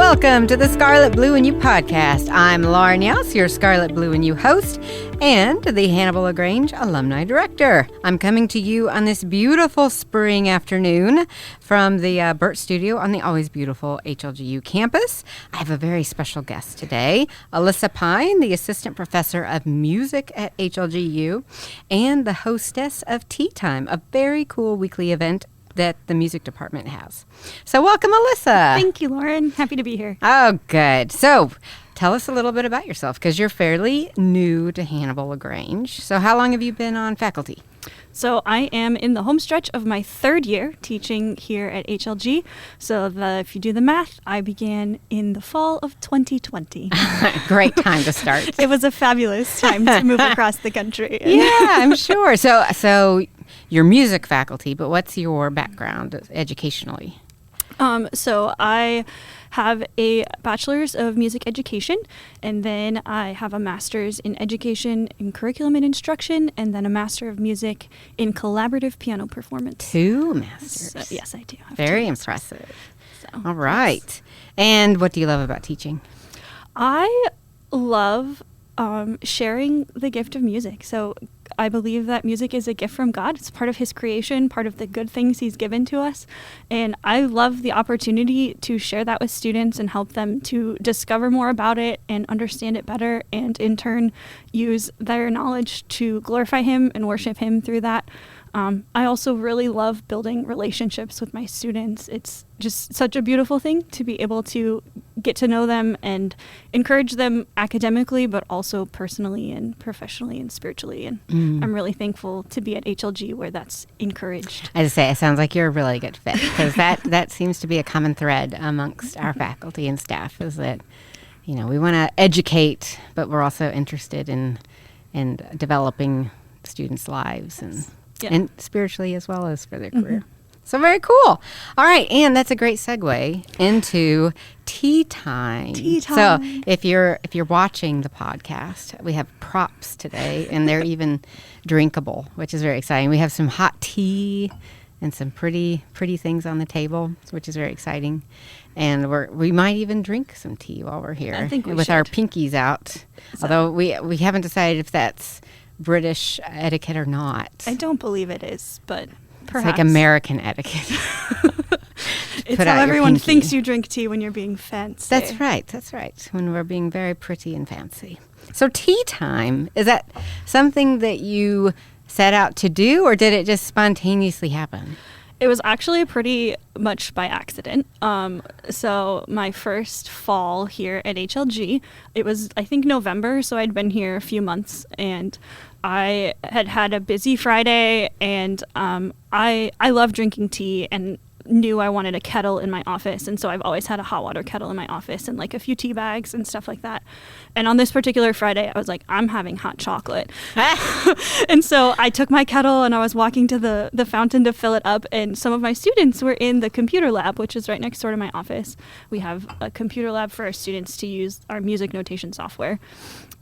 Welcome to the Scarlet, Blue, and You podcast. I'm Lauren Yous, your Scarlet, Blue, and You host, and the Hannibal LaGrange Alumni Director. I'm coming to you on this beautiful spring afternoon from the Burt Studio on the always beautiful HLGU campus. I have a very special guest today, Alyssa Pyne, the Assistant Professor of Music at HLGU, and the hostess of Tea Time, a very cool weekly event that the music department has. So welcome, Alyssa. Thank you, Lauren. Happy to be here. Oh, good. So tell us a little bit about yourself, because you're fairly new to Hannibal LaGrange. So how long have you been on faculty? So I am in the home stretch of my third year teaching here at HLG. So if you do the math, I began in the fall of 2020. Great time to start. It was a fabulous time to move across the country. Yeah, I'm sure. So you're music faculty, but what's your background educationally? So I have a bachelor's of music education, and then I have a master's in education in curriculum and instruction, and then a master of music in collaborative piano performance. 2 masters. So, yes, I do. Very impressive. All right. Yes. And what do you love about teaching? I love sharing the gift of music. So I believe that music is a gift from God. It's part of his creation, part of the good things he's given to us. And I love the opportunity to share that with students and help them to discover more about it and understand it better, and in turn use their knowledge to glorify him and worship him through that. I also really love building relationships with my students. It's just such a beautiful thing to be able to get to know them and encourage them academically, but also personally and professionally and spiritually. And I'm really thankful to be at HLG where that's encouraged. I just say, it sounds like you're a really good fit, because that seems to be a common thread amongst our faculty and staff, is that, we want to educate, but we're also interested in developing students' lives and spiritually as well as for their career. So very cool. All right, and that's a great segue into tea time. Tea time. So if you're watching the podcast, we have props today, and they're even drinkable, which is very exciting. We have some hot tea and some pretty things on the table, which is very exciting. And we might even drink some tea while we're here. I think we with should. Our pinkies out. Although we haven't decided if that's British etiquette or not. I don't believe it is, but perhaps. It's like American etiquette. It's how everyone thinks you drink tea when you're being fancy. That's right. When we're being very pretty and fancy. So tea time, is that something that you set out to do, or did it just spontaneously happen? It was actually pretty much by accident. So my first fall here at HLG, it was, I think, November, so I'd been here a few months, and I had a busy Friday, and I love drinking tea and knew I wanted a kettle in my office, and so I've always had a hot water kettle in my office and like a few tea bags and stuff like that. And on this particular Friday, I was like, I'm having hot chocolate. And so I took my kettle and I was walking to the fountain to fill it up, and some of my students were in the computer lab, which is right next door to my office. We have a computer lab for our students to use our music notation software.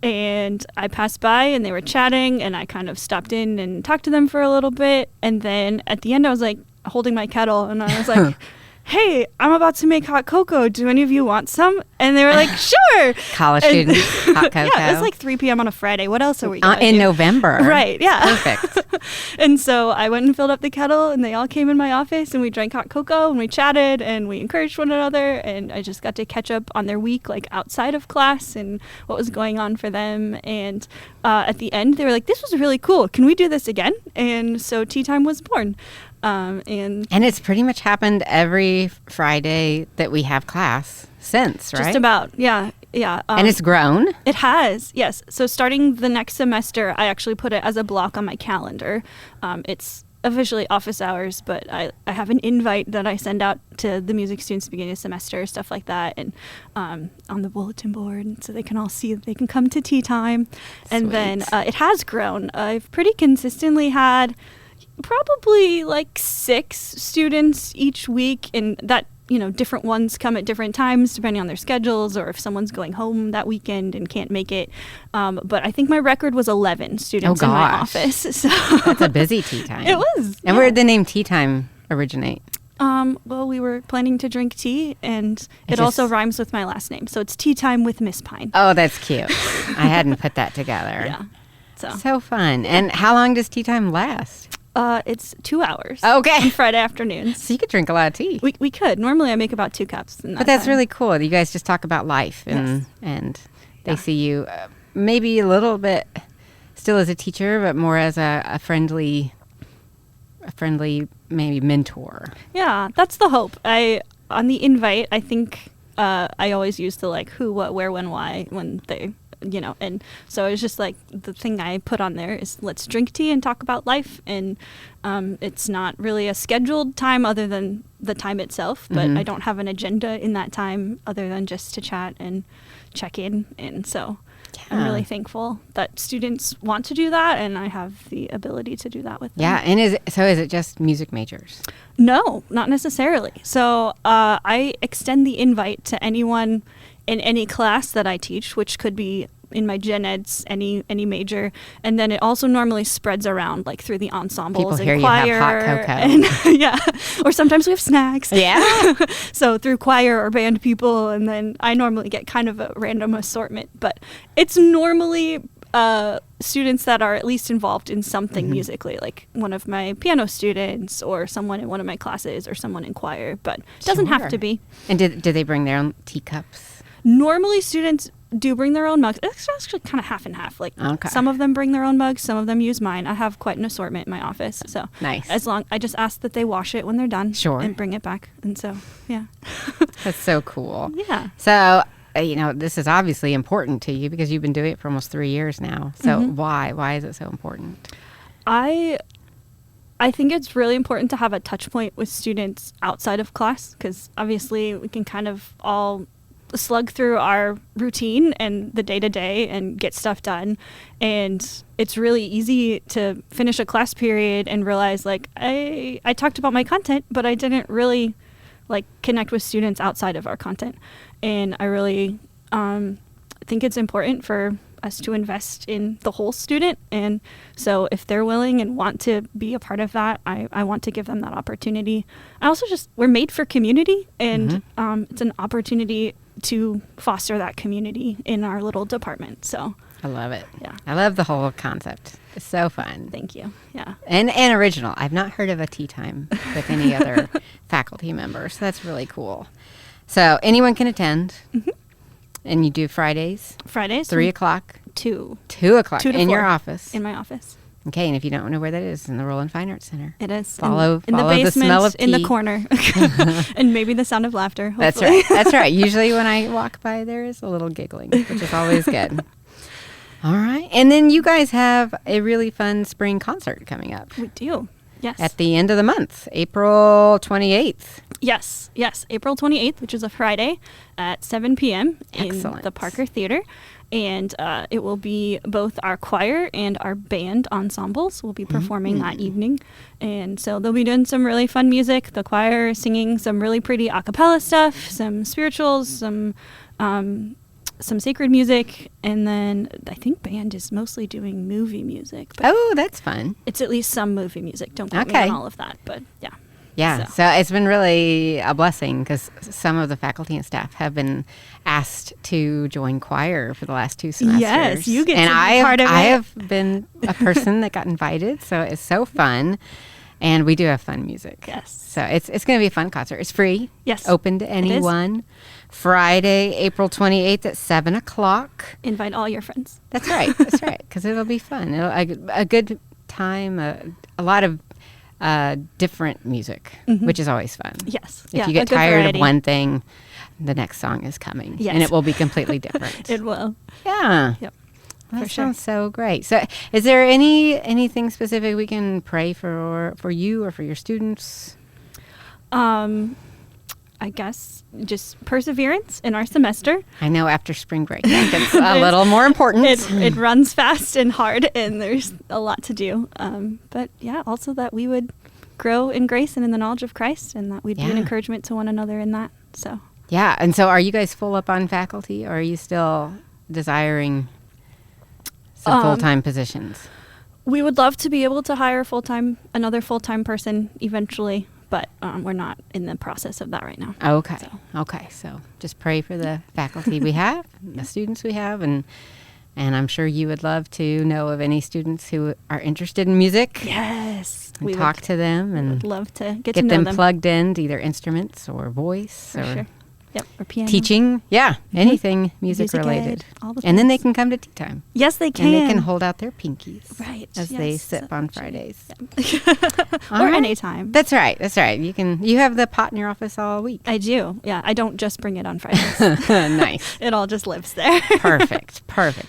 And I passed by and they were chatting, and I kind of stopped in and talked to them for a little bit. And then at the end, I was like, holding my kettle, and I was like, hey, I'm about to make hot cocoa. Do any of you want some? And they were like, sure. College students, hot cocoa. Yeah, it's like 3 p.m. on a Friday. What else are we doing? In November. Right, yeah. Perfect. And so I went and filled up the kettle, and they all came in my office, and we drank hot cocoa, and we chatted, and we encouraged one another, and I just got to catch up on their week, like outside of class, and what was going on for them. And at the end, they were like, this was really cool. Can we do this again? And so Tea Time was born. And it's pretty much happened every Friday that we have class since, right? Just about, yeah. And it's grown? It has, yes. So starting the next semester, I actually put it as a block on my calendar. It's officially office hours, but I have an invite that I send out to the music students at the beginning of the semester, stuff like that, and on the bulletin board, so they can all see that they can come to tea time. And Sweet. Then it has grown. I've pretty consistently had probably like 6 students each week, and that, different ones come at different times depending on their schedules, or if someone's going home that weekend and can't make it. But I think my record was 11 students in my office. So that's a busy tea time. It was. And where did the name Tea Time originate? Well, we were planning to drink tea, and it also rhymes with my last name. So it's tea time with Miss Pyne. Oh, that's cute. I hadn't put that together. Yeah. So fun. And how long does tea time last? It's 2 hours. Okay. On Friday afternoons. So you could drink a lot of tea. We could. Normally I make about 2 cups. But that's really cool. You guys just talk about life, and they see you maybe a little bit still as a teacher, but more as a friendly maybe mentor. Yeah, that's the hope. On the invite, I think I always use the like who, what, where, when, why when they, and so it's just like the thing I put on there is let's drink tea and talk about life, and it's not really a scheduled time other than the time itself, but I don't have an agenda in that time other than just to chat and check in, and so I'm really thankful that students want to do that, and I have the ability to do that with them. Yeah, and is it just music majors? No, not necessarily. So I extend the invite to anyone in any class that I teach, which could be in my gen eds, any major, and then it also normally spreads around like through the ensembles People and hear choir. You have hot cocoa. And, or sometimes we have snacks. Yeah. So through choir or band people, and then I normally get kind of a random assortment, but it's normally students that are at least involved in something musically, like one of my piano students or someone in one of my classes or someone in choir, but it doesn't have to be. And do they bring their own teacups? Normally students do bring their own mugs. It's actually kind of half and half. Like some of them bring their own mugs, some of them use mine. I have quite an assortment in my office. So nice. I just ask that they wash it when they're done. Sure. And bring it back. And so, yeah. That's so cool. Yeah. So, this is obviously important to you because you've been doing it for almost 3 years now. So why is it so important? I think it's really important to have a touch point with students outside of class, because obviously we can kind of all slug through our routine and the day-to-day and get stuff done, and it's really easy to finish a class period and realize like I talked about my content, but I didn't really like connect with students outside of our content. And I really think it's important for us to invest in the whole student, and so if they're willing and want to be a part of that, I want to give them that opportunity. I also we're made for community, and it's an opportunity to foster that community in our little department. So I love it. Yeah, I love the whole concept. It's so fun. Thank you. Yeah, and original. I've not heard of a tea time with any other faculty members, so that's really cool. So anyone can attend. And you do Fridays? 3 o'clock? 2. 2 o'clock 2 to in 4. your office? In my office. Okay, and if you don't know where that is, in the Roland Fine Arts Center. It is. Follow in the basement, the smell of tea. in the corner. And maybe the sound of laughter, hopefully. That's right. That's right. Usually when I walk by, there is a little giggling, which is always good. All right. And then you guys have a really fun spring concert coming up. We do. Yes. At the end of the month, April 28th. Yes, April 28th, which is a Friday at 7 p.m. in the Parker Theater. And it will be both our choir and our band ensembles will be performing that evening. And so they'll be doing some really fun music. The choir singing some really pretty a cappella stuff, some spirituals, some sacred music, and then I think band is mostly doing movie music. Oh, that's fun. It's at least some movie music. Don't quote me on all of that, but yeah. Yeah, so it's been really a blessing because some of the faculty and staff have been asked to join choir for the last 2 semesters. Yes, you get to be part of it. I have been a person that got invited, so it's so fun. And we do have fun music. Yes. So it's going to be a fun concert. It's free. Yes. Open to anyone. Friday, April 28th at 7 o'clock. Invite all your friends. That's right. That's right. Because it'll be fun. A good time, a lot of different music, which is always fun. Yes. If you get tired of one thing, the next song is coming. Yes. And it will be completely different. It will. Yeah. Yep. Well, that sounds so great. So is there anything specific we can pray for you or for your students? I guess just perseverance in our semester. I know after spring break that gets a little more important. It runs fast and hard, and there's a lot to do. But yeah, also that we would grow in grace and in the knowledge of Christ, and that we'd be an encouragement to one another in that. So yeah, and so are you guys full up on faculty, or are you still desiring some full-time positions? We would love to be able to hire another full-time person eventually. but we're not in the process of that right now. Okay. Okay. So just pray for the faculty we have, the students we have, and I'm sure you would love to know of any students who are interested in music. Yes. And talk to them and would love to get to know them them. plugged in to either instruments or voice For sure. Yep. Or piano. teaching. Yeah. Anything music related. ed, all the And then they things. can come to tea time. Yes, they can. And they can hold out their pinkies Right. as they Yes, sip on actually. Fridays. Or All right. anytime. That's right. That's right. You have the pot in your office all week. I do. Yeah. I don't just bring it on Fridays. Nice. It all just lives there. Perfect.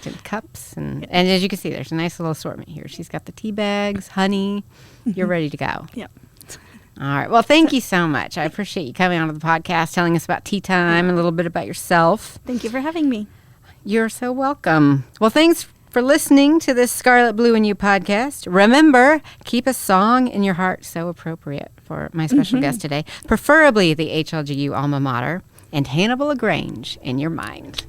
And cups. And as you can see, there's a nice little assortment here. She's got the tea bags, honey. You're ready to go. Yep. All right. Well, thank you so much. I appreciate you coming onto the podcast, telling us about tea time, a little bit about yourself. Thank you for having me. You're so welcome. Well, thanks for listening to this Scarlet, Blue, and You podcast. Remember, keep a song in your heart so appropriate for my special guest today, preferably the HLGU alma mater, and Hannibal LaGrange in your mind.